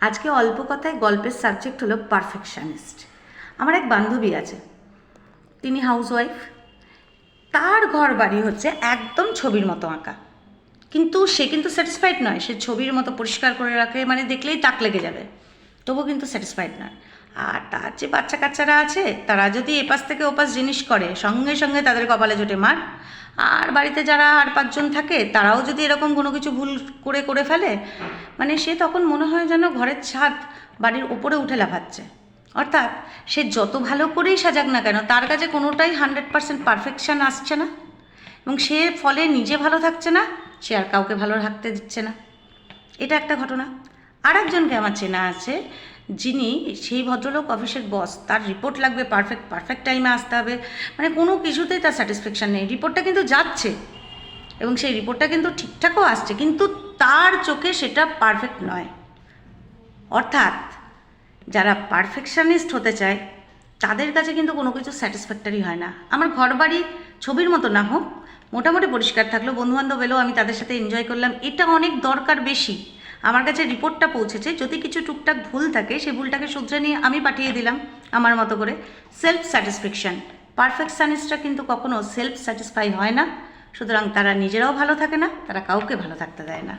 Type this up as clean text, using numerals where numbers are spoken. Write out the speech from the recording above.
আজকে অল্প কথায় গল্পের সাবজেক্ট হলো পারফেকশনিস্ট। আমার এক বান্ধবী আছে, তিনি হাউসওয়াইফ। তার ঘর বাড়ি হচ্ছে একদম ছবির মতো আঁকা, কিন্তু সে কিন্তু স্যাটিসফাইড নয়। সে ছবির মতো পরিষ্কার করে রাখে, মানে দেখলেই তাক লেগে যাবে, তবুও কিন্তু স্যাটিসফাইড নয়। আর তার যে বাচ্চা কাচ্চারা আছে, তারা যদি এপাশ থেকে ওপাশ জিনিস করে, সঙ্গে সঙ্গে তাদের কপালে জোটে মার। আর বাড়িতে যারা আর পাঁচজন থাকে, তারাও যদি এরকম কোনো কিছু ভুল করে করে ফেলে, মানে সে তখন মনে হয় যেন ঘরের ছাদ বাড়ির ওপরে উঠে লাফাচ্ছে। অর্থাৎ সে যত ভালো করেই সাজাক না কেন, তার কাছে কোনোটাই 100% পারফেকশান আসছে না, এবং সে ফলে নিজে ভালো থাকছে না, সে আর কাউকে ভালো থাকতে দিচ্ছে না। এটা একটা ঘটনা। আর একজনকে আমার চেনা আছে, যিনি, সেই ভদ্রলোক অফিসের বস, তার রিপোর্ট লাগবে পারফেক্ট, পারফেক্ট টাইমে আসতে হবে, মানে কোনো কিছুতেই তার স্যাটিসফ্যাকশান নেই। রিপোর্টটা কিন্তু যাচ্ছে এবং সেই রিপোর্টটা কিন্তু ঠিকঠাকও আসছে, কিন্তু তার চোখে সেটা পারফেক্ট নয়। অর্থাৎ যারা পারফেকশনিস্ট হতে চায়, তাদের কাছে কিন্তু কোনো কিছু স্যাটিসফ্যাক্টরি হয় না। আমার ঘর বাড়ি ছবির মতো না হোক, মোটামুটি পরিষ্কার থাকলো, বন্ধুবান্ধব এলো, আমি তাদের সাথে এনজয় করলাম, এটা অনেক দরকার বেশি। আমার কাছে রিপোর্টটা পৌঁছেছে, যদি কিছু টুকটাক ভুল থাকে, সেই ভুলটাকে শুধরে নিয়ে আমি পাঠিয়ে দিলাম আমার মতো করে। Self satisfaction. পারফেকশনিস্টরা কিন্তু কখনো সেলফ স্যাটিসফাই হয় না, সুতরাং তারা নিজেরাও ভালো থাকে না, তারা কাউকে ভালো থাকতে দেয় না।